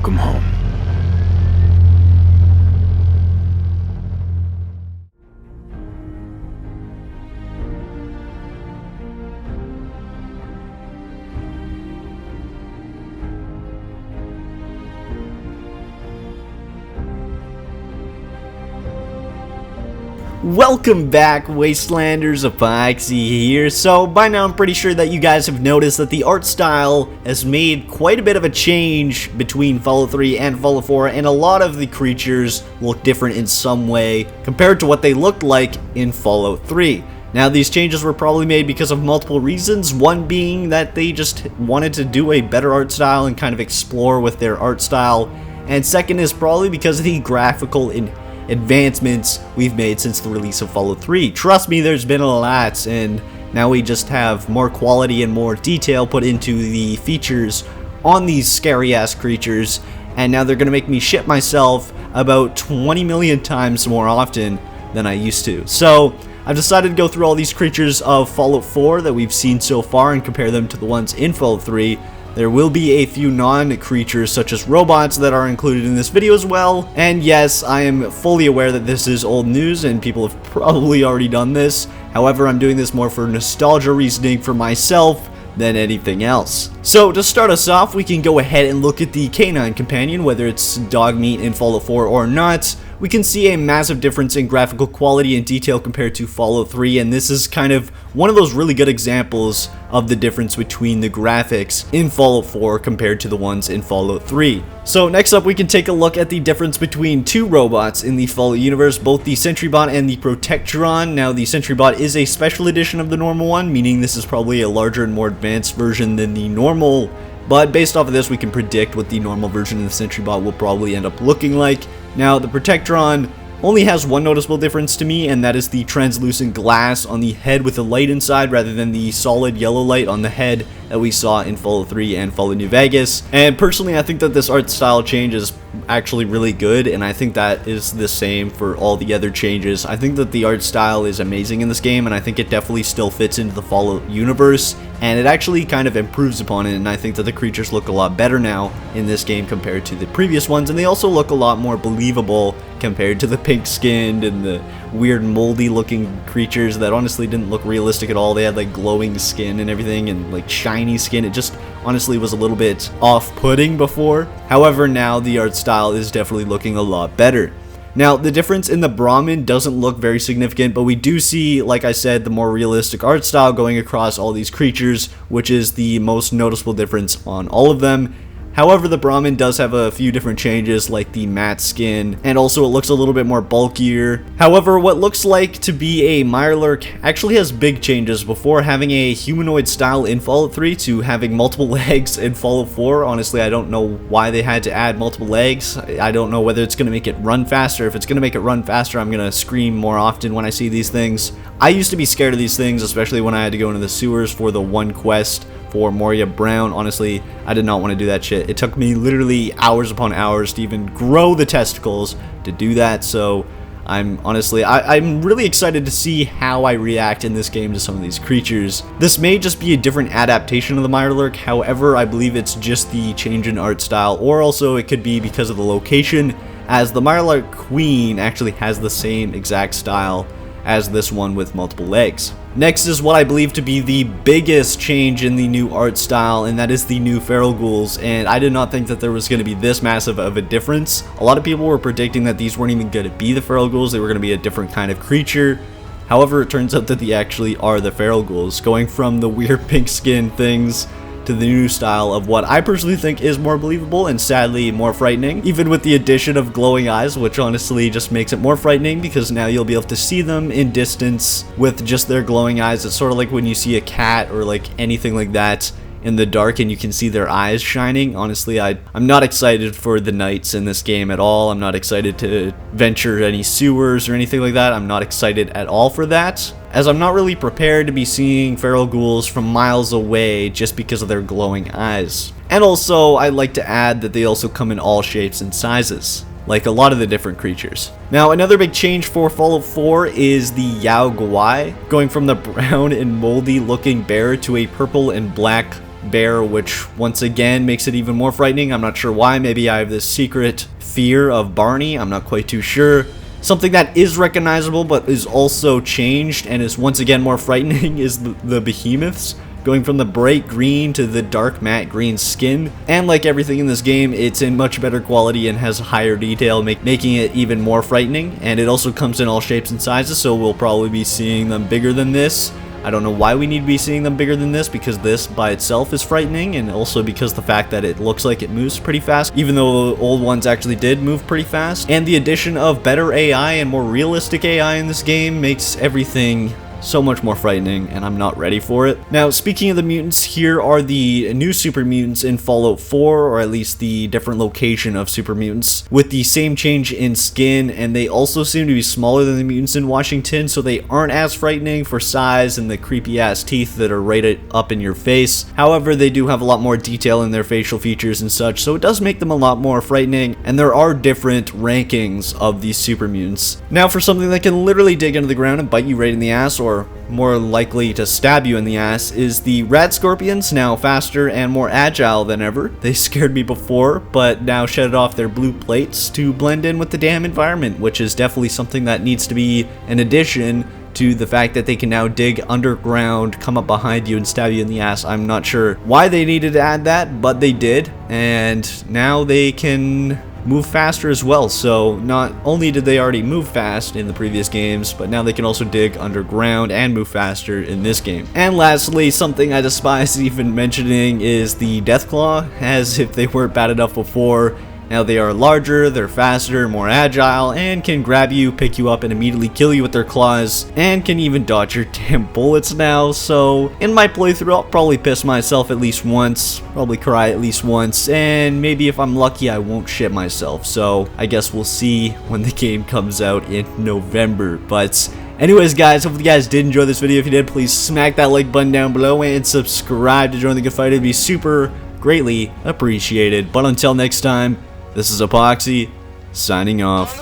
Welcome home. Welcome back, Wastelanders. Epoxy here. So by now I'm pretty sure that you guys have noticed that the art style has made quite a bit of a change between Fallout 3 and Fallout 4, and a lot of the creatures look different in some way compared to what they looked like in Fallout 3. Now, these changes were probably made because of multiple reasons, one being that they just wanted to do a better art style and kind of explore with their art style, and second is probably because of the graphical advancements we've made since the release of Fallout 3. Trust me, there's been a lot, and now we just have more quality and more detail put into the features on these scary ass creatures, and now they're gonna make me shit myself about 20 million times more often than I used to. So I've decided to go through all these creatures of Fallout 4 that we've seen so far and compare them to the ones in Fallout 3. There will be a few non-creatures such as robots that are included in this video as well. And yes, I am fully aware that this is old news and people have probably already done this. However, I'm doing this more for nostalgia reasoning for myself than anything else. So to start us off, we can go ahead and look at the canine companion, whether it's dog meat in Fallout 4 or not. We can see a massive difference in graphical quality and detail compared to Fallout 3, and this is kind of one of those really good examples of the difference between the graphics in Fallout 4 compared to the ones in Fallout 3. So next up, we can take a look at the difference between two robots in the Fallout universe, both the Sentrybot and the Protectron. Now, the Sentrybot is a special edition of the normal one, meaning this is probably a larger and more advanced version than the normal, but based off of this, we can predict what the normal version of the Sentrybot will probably end up looking like. Now, the Protectron only has one noticeable difference to me, and that is the translucent glass on the head with the light inside rather than the solid yellow light on the head that we saw in Fallout 3 and Fallout New Vegas. And personally, I think that this art style change is actually really good, and I think that is the same for all the other changes. I think that the art style is amazing in this game, and I think it definitely still fits into the Fallout universe, and it actually kind of improves upon it, and I think that the creatures look a lot better now in this game compared to the previous ones, and they also look a lot more believable compared to the pink-skinned and the weird moldy-looking creatures that honestly didn't look realistic at all. They had like glowing skin and everything and like shiny skin. It just honestly was a little bit off-putting before. However, now the art style is definitely looking a lot better. Now, the difference in the Brahman doesn't look very significant, but we do see, like I said, the more realistic art style going across all these creatures, which is the most noticeable difference on all of them. However, the Brahman does have a few different changes, like the matte skin, and also it looks a little bit more bulkier. However, what looks like to be a Mirelurk actually has big changes. Before having a humanoid style in Fallout 3 to having multiple legs in Fallout 4, honestly, I don't know why they had to add multiple legs. I don't know whether it's going to make it run faster. If it's going to make it run faster, I'm going to scream more often when I see these things. I used to be scared of these things, especially when I had to go into the sewers for the one quest for Moria Brown. Honestly, I did not want to do that shit. It took me literally hours upon hours to even grow the testicles to do that, so I'm really excited to see how I react in this game to some of these creatures. This may just be a different adaptation of the Mirelurk, however, I believe it's just the change in art style, or also it could be because of the location, as the Mirelurk Queen actually has the same exact style as this one with multiple legs. Next is what I believe to be the biggest change in the new art style, and that is the new feral ghouls, and I did not think that there was going to be this massive of a difference. A lot of people were predicting that these weren't even going to be the feral ghouls, they were going to be a different kind of creature. However, it turns out that they actually are the feral ghouls, going from the weird pink skin things to the new style of what I personally think is more believable and sadly more frightening, even with the addition of glowing eyes, which honestly just makes it more frightening because now you'll be able to see them in distance with just their glowing eyes. It's sort of like when you see a cat or like anything like that in the dark and you can see their eyes shining. Honestly, I'm not excited for the nights in this game at all. I'm not excited to venture any sewers or anything like that. I'm not excited at all for that, as I'm not really prepared to be seeing feral ghouls from miles away just because of their glowing eyes. And also, I'd like to add that they also come in all shapes and sizes, like a lot of the different creatures. Now, another big change for Fallout 4 is the Yaoguai, going from the brown and moldy looking bear to a purple and black bear, which once again makes it even more frightening. I'm not sure why. Maybe I have this secret fear of Barney. I'm not quite too sure. Something that is recognizable but is also changed and is once again more frightening is the Behemoths, going from the bright green to the dark matte green skin. And like everything in this game, it's in much better quality and has higher detail, making it even more frightening. And it also comes in all shapes and sizes, so we'll probably be seeing them bigger than this. I don't know why we need to be seeing them bigger than this, because this by itself is frightening, and also because the fact that it looks like it moves pretty fast, even though the old ones actually did move pretty fast. And the addition of better AI and more realistic AI in this game makes everything so much more frightening, and I'm not ready for it. Now, speaking of the mutants, here are the new Super Mutants in Fallout 4, or at least the different location of Super Mutants, with the same change in skin, and they also seem to be smaller than the mutants in Washington, so they aren't as frightening for size and the creepy ass teeth that are right up in your face. However, they do have a lot more detail in their facial features and such, so it does make them a lot more frightening, and there are different rankings of these Super Mutants. Now, for something that can literally dig into the ground and bite you right in the ass, or more likely to stab you in the ass, is the Rat Scorpions, now faster and more agile than ever. They scared me before, but now shedded off their blue plates to blend in with the damn environment, which is definitely something that needs to be an addition to the fact that they can now dig underground, come up behind you, and stab you in the ass. I'm not sure why they needed to add that, but they did, and now they can move faster as well. So not only did they already move fast in the previous games, but now they can also dig underground and move faster in this game. And lastly, something I despise even mentioning is the Deathclaw, as if they weren't bad enough before. Now they are larger, they're faster, more agile, and can grab you, pick you up, and immediately kill you with their claws, and can even dodge your damn bullets now. So in my playthrough, I'll probably piss myself at least once, probably cry at least once, and maybe if I'm lucky, I won't shit myself. So I guess we'll see when the game comes out in November. But anyways, guys, hope you guys did enjoy this video. If you did, please smack that like button down below and subscribe to join the good fight. It'd be super greatly appreciated. But until next time, this is Epoxy, signing off.